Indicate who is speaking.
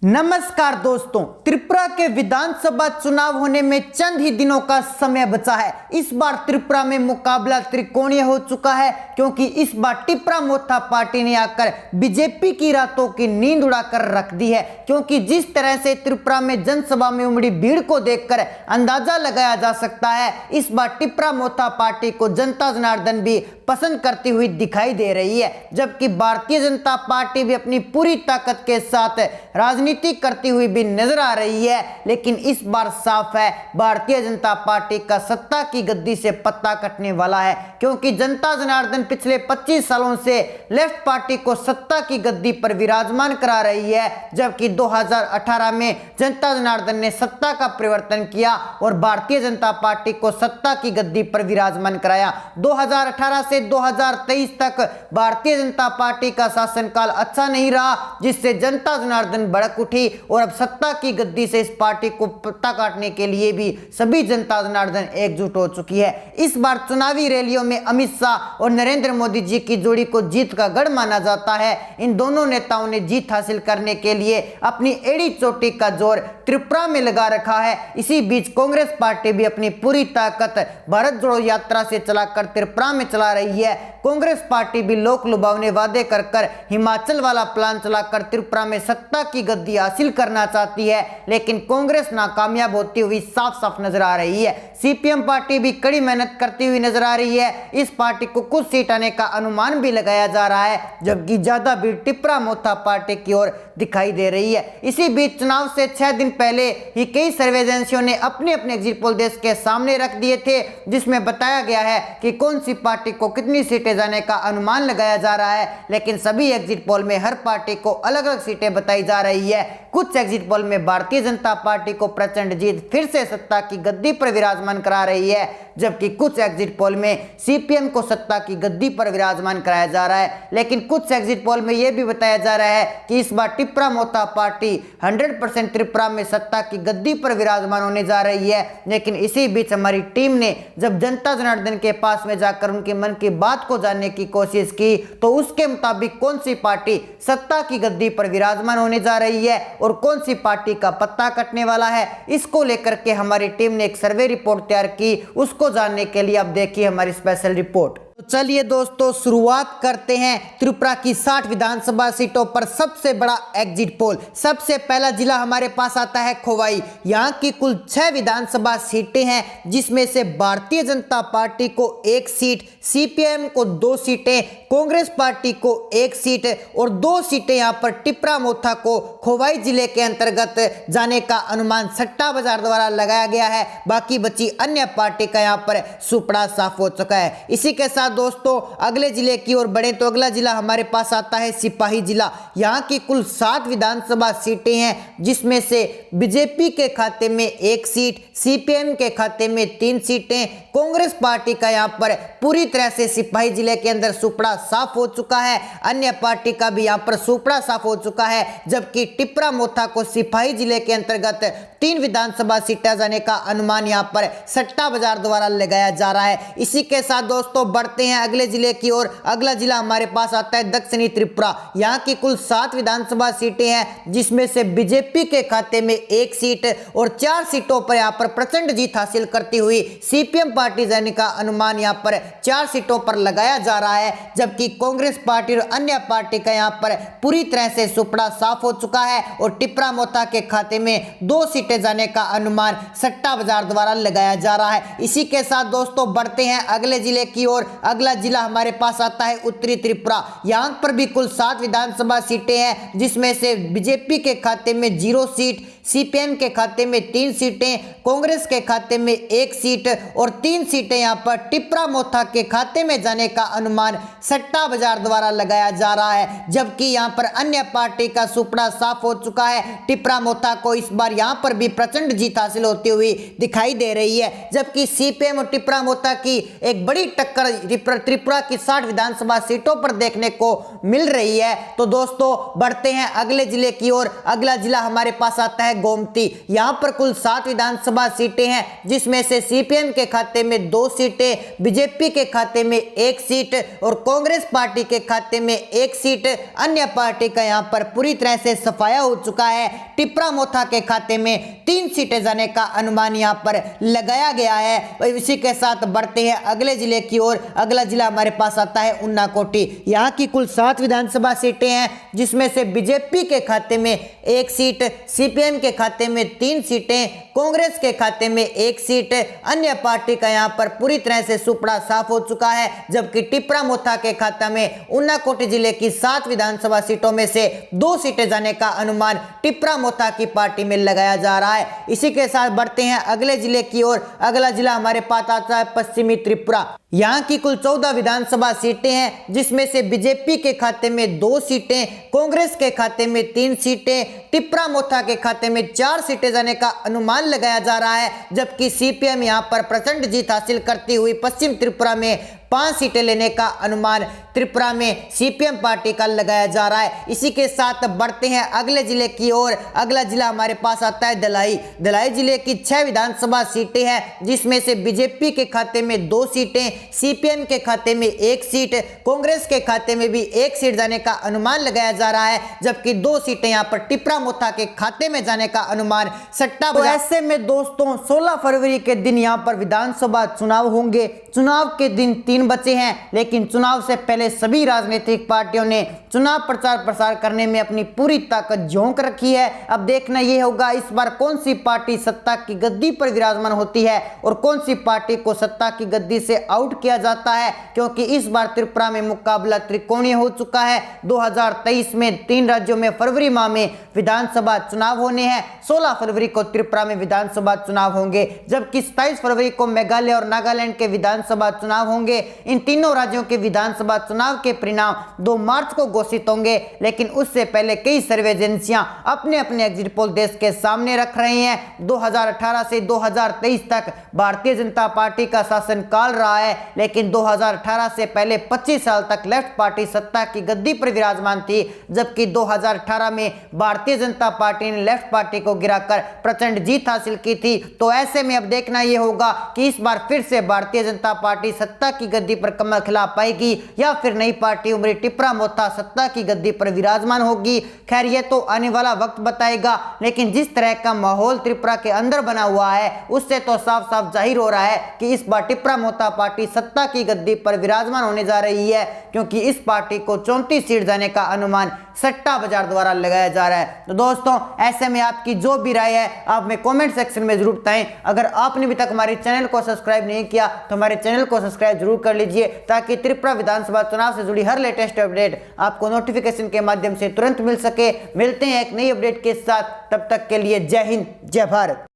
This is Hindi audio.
Speaker 1: नमस्कार दोस्तों, त्रिपुरा के विधानसभा चुनाव होने में चंद ही दिनों का समय बचा है। इस बार त्रिपुरा में मुकाबला त्रिकोणीय हो चुका है, क्योंकि इस बार टिप्रा मोथा पार्टी ने आकर बीजेपी की रातों की नींद उड़ाकर रख दी है। क्योंकि जिस तरह से त्रिपुरा में जनसभा में उमड़ी भीड़ को देखकर अंदाजा लगाया जा सकता है, इस बार टिप्रा मोथा पार्टी को जनता जनार्दन भी पसंद करती हुई दिखाई दे रही है। जबकि भारतीय जनता पार्टी भी अपनी पूरी ताकत के साथ राजनीति करती हुई भी नजर आ रही है। लेकिन इस बार साफ है, भारतीय जनता पार्टी का सत्ता की गद्दी से पत्ता कटने वाला है। क्योंकि जनता जनार्दन पिछले 25 सालों से लेफ्ट पार्टी को सत्ता की गद्दी पर विराजमान करा रही है। जबकि 2018 में जनता जनार्दन ने सत्ता का परिवर्तन किया और भारतीय जनता पार्टी को सत्ता की गद्दी पर विराजमान कराया। 2018 से 2023 तक भारतीय जनता पार्टी का शासनकाल अच्छा नहीं रहा, जिससे जनता जनार्दन भड़क उठी और अब सत्ता की गद्दी से इस पार्टी को पत्ता काटने के लिए भी सभी जनता जनार्दन एकजुट हो चुकी है। इस बार चुनावी रैलियों में अमित शाह और नरेंद्र मोदी जी की जोड़ी को जीत का गढ़ माना जाता है। इन दोनों नेताओं ने जीत हासिल करने के लिए अपनी एड़ी चोटी का जोर त्रिपुरा में लगा रखा है। इसी बीच कांग्रेस पार्टी भी अपनी पूरी ताकत भारत जोड़ो यात्रा से चलाकर त्रिपुरा में चला रही है। कांग्रेस पार्टी भी लोक लुभावने वादे कर हिमाचल वाला प्लान चलाकर त्रिपुरा में सत्ता की गद्दी हासिल करना चाहती है, लेकिन कांग्रेस नाकामयाब होती हुई साफ साफ नजर आ रही है। सीपीएम पार्टी भी कड़ी मेहनत करती हुई नजर आ रही है। इस पार्टी को कुछ सीट आने का अनुमान भी लगाया जा रहा है, जबकि ज्यादा भीड़ टिप्रा मोथा पार्टी की ओर दिखाई दे रही है। इसी बीच चुनाव से 6 दिन पहले ही कई सर्वे एजेंसियों ने अपने अपने एग्जिट पोल देश के सामने रख दिए थे, जिसमें बताया गया है कि कौन सी पार्टी को कितनी सीटें जाने का अनुमान लगाया जा रहा है। लेकिन सभी एग्जिट पोल में हर पार्टी को अलग अलग सीटें बताई जा रही है। कुछ एग्जिट पोल में भारतीय जनता पार्टी को प्रचंड जीत फिर से सत्ता की गद्दी पर विराजमान करा रही है, जबकि कुछ एग्जिट पोल में सीपीएम को सत्ता की गद्दी पर विराजमान कराया जा रहा है। लेकिन कुछ एग्जिट पोल में यह भी बताया जा रहा है कि इस बार टिप्रा मोथा पार्टी 100% त्रिपुरा में सत्ता की गद्दी पर विराजमान होने जा रही है। लेकिन इसी बीच हमारी टीम ने जब जनता जनार्दन के पास में जाकर उनके मन की बात को जानने की कोशिश की, तो उसके मुताबिक कौन सी पार्टी सत्ता की गद्दी पर विराजमान होने जा रही है और कौन सी पार्टी का पत्ता कटने वाला है, इसको लेकर के हमारी टीम ने एक सर्वे रिपोर्ट तैयार की। उसको जानने के लिए अब देखिए हमारी स्पेशल रिपोर्ट। तो चलिए दोस्तों, शुरुआत करते हैं त्रिपुरा की 60 विधानसभा सीटों पर सबसे बड़ा एग्जिट पोल। सबसे पहला जिला हमारे पास आता है खोवाई। यहाँ की कुल 6 विधानसभा सीटें हैं, जिसमें से भारतीय जनता पार्टी को 1 सीट, सीपीएम को 2 सीटें, कांग्रेस पार्टी को 1 सीट और 2 सीटें यहाँ पर टिप्रा मोथा को खोवाई जिले के अंतर्गत जाने का अनुमान सट्टा बाजार द्वारा लगाया गया है। बाकी बची अन्य पार्टी का यहाँ पर सुपड़ा साफ हो चुका है। इसी के साथ दोस्तों अगले जिले की ओर बढ़े तो अगला जिला हमारे पास आता है सिपाही जिला। यहाँ की कुल 7 विधानसभा सीटें हैं, जिसमें से बीजेपी के खाते में 1 सीट, सीपीएम के खाते में 3 सीटें, कांग्रेस पार्टी का यहाँ पर पूरी तरह से सिपाही जिले के अंदर सुपड़ा साफ हो चुका है। अन्य पार्टी का भी यहाँ पर सुपड़ा साफ हो चुका है, जबकि टिप्रा मोथा को सिपाही जिले के अंतर्गत 3 विधानसभा सीटें जाने का अनुमान यहाँ पर सट्टा बाजार द्वारा लगाया जा रहा है। इसी के साथ दोस्तों बढ़ते हैं अगले जिले की ओर। अगला जिला हमारे पास आता है दक्षिणी त्रिपुरा। यहाँ की कुल 7 विधानसभा सीटें हैं, जिसमें से बीजेपी के खाते में 1 सीट और 4 सीटों पर यहाँ पर प्रचंड जीत हासिल करती हुई सीपीएम पार्टी जाने का अनुमान यहाँ पर 4 सीटों पर लगाया जा रहा है। जबकि कांग्रेस पार्टी और अन्य पार्टी का यहाँ पर पूरी तरह से सुपड़ा साफ हो चुका है और टिप्रा मोथा के खाते में 2 सीटें जाने का अनुमान सट्टा बाजार द्वारा लगाया जा रहा है। इसी के साथ दोस्तों बढ़ते हैं अगले जिले की ओर। अगला जिला हमारे पास आता है उत्तरी त्रिपुरा। यहाँ पर भी कुल 7 विधानसभा सीटें हैं, जिसमें से बीजेपी के खाते में 0 सीट, सीपीएम के खाते में 3 सीटें, कांग्रेस के खाते में 1 सीट और 3 सीटें यहाँ पर टिप्रा मोथा के खाते में जाने का अनुमान सट्टा बाजार द्वारा लगाया जा रहा है। जबकि यहाँ पर अन्य पार्टी का सुपड़ा साफ हो चुका है। टिप्रा मोथा को इस बार यहाँ पर भी प्रचंड जीत हासिल होती हुई दिखाई दे रही है। जबकि सीपीएम और टिप्रा मोथा की एक बड़ी टक्कर त्रिपुरा की 60 विधानसभा सीटों पर देखने को मिल रही है। तो दोस्तों बढ़ते हैं अगले जिले की ओर। अगला जिला हमारे पास आता है गोमती। यहाँ पर कुल 7 विधानसभा सीटें हैं, जिसमें से सीपीएम के खाते में 2 सीटें, बीजेपी के खाते में 1 सीट और कांग्रेस पार्टी के खाते में 1 सीट। अन्य पार्टी का यहाँ पर पूरी तरह से सफाया हो चुका है। टिप्रा मोथा के खाते में 3 सीटें जाने का अनुमान यहाँ पर लगाया गया है। इसी के साथ बढ़ते हैं अगले जिले की ओर। अगला जिला हमारे पास आता है उन्नाकोटी। यहाँ की कुल 7 विधानसभा सीटें हैं, जिसमें से बीजेपी के खाते में 1 सीट, सीपीएम के खाते में 3 सीटें, कांग्रेस के खाते में 1 सीट। अन्य पार्टी का यहाँ पर पूरी तरह से सुपड़ा साफ हो चुका है, जबकि टिप्रा मोथा के खाता में उन्नाकोटी जिले की 7 विधानसभा सीटों में से 2 सीटें जाने का अनुमान टिप्रा मोथा की पार्टी में लगाया जा रहा है। इसी के साथ बढ़ते हैं अगले जिले की ओर। अगला जिला हमारे पास आता है पश्चिमी त्रिपुरा। यहाँ की कुल 14 विधानसभा सीटें हैं, जिसमें से बीजेपी के खाते में 2 सीटें, कांग्रेस के खाते में 3 सीटें, टिप्रा मोथा के खाते में 4 सीटें जाने का अनुमान लगाया जा रहा है, जबकि सीपीएम यहाँ पर प्रचंड जीत हासिल करती हुई पश्चिम त्रिपुरा में 5 सीटें लेने का अनुमान त्रिपुरा में सीपीएम पार्टी का लगाया जा रहा है। इसी के साथ बढ़ते हैं अगले जिले की ओर। अगला जिला हमारे पास आता है दलाई। दलाई जिले की 6 विधानसभा सीटें हैं, जिसमें से बीजेपी के खाते में 2 सीटें, सीपीएम के खाते में 1 सीट, कांग्रेस के खाते में भी 1 सीट जाने का अनुमान लगाया जा रहा है, जबकि 2 सीटें यहाँ पर टिप्रा मोथा के खाते में जाने का अनुमान सट्टा। तो ऐसे में दोस्तों 16 फरवरी के दिन यहाँ पर विधानसभा चुनाव होंगे। चुनाव के दिन 3 बचे हैं, लेकिन चुनाव से पहले सभी राजनीतिक पार्टियों ने चुनाव प्रचार प्रसार करने में अपनी पूरी ताकत झोंक रखी है। अब देखना यह होगा इस बार कौन सी पार्टी सत्ता की गद्दी पर विराजमान होती है और कौन सी पार्टी को सत्ता की गद्दी से आउट किया जाता है, क्योंकि इस बार त्रिपुरा में मुकाबला त्रिकोणीय हो चुका है। 2023 में 3 राज्यों में फरवरी माह में विधानसभा चुनाव होने हैं। 16 फरवरी को त्रिपुरा में विधानसभा चुनाव होंगे, जबकि 27 फरवरी को मेघालय और नागालैंड के विधानसभा चुनाव होंगे। इन तीनों राज्यों के विधानसभा चुनाव के परिणाम 2 मार्च को घोषित होंगे, लेकिन उससे पहले कई सर्वे एजेंसियां अपने अपने एग्जिट पोल देश के सामने रख रही हैं। 2018 से 2023 तक भारतीय जनता पार्टी का शासनकाल रहा है, लेकिन 2018 से पहले 25 साल तक लेफ्ट पार्टी सत्ता की गद्दी पर विराजमान थी, जबकि 2018 में भारतीय जनता पार्टी ने लेफ्ट पार्टी को गिराकर प्रचंड जीत हासिल की थी। तो ऐसे में अब देखना यह होगा कि इस बार फिर से भारतीय जनता पार्टी सत्ता की गद्दी पर कमर खिला पाएगी या फिर नई पार्टी उमरी टिप्रा मोथा सत्ता की गद्दी पर विराजमान होगी। खैर ये तो आने वाला वक्त बताएगा, लेकिन जिस तरह का माहौल त्रिपुरा के अंदर बना हुआ है उससे तो साफ साफ जाहिर हो रहा है कि इस बार टिप्रा मोथा पार्टी सत्ता की गद्दी पर विराजमान होने जा रही है, क्योंकि इस पार्टी को 34 सीट जाने का अनुमान सट्टा बाजार द्वारा लगाया जा रहा है। तो दोस्तों ऐसे में आपकी जो भी राय है आप में कमेंट सेक्शन में जरूर बताएं। अगर आपने अभी तक हमारे चैनल को सब्सक्राइब नहीं किया तो हमारे चैनल को सब्सक्राइब जरूर कर लीजिए, ताकि त्रिपुरा विधानसभा चुनाव से जुड़ी हर लेटेस्ट अपडेट आपको नोटिफिकेशन के माध्यम से तुरंत मिल सके। मिलते हैं एक नई अपडेट के साथ, तब तक के लिए जय हिंद जय भारत।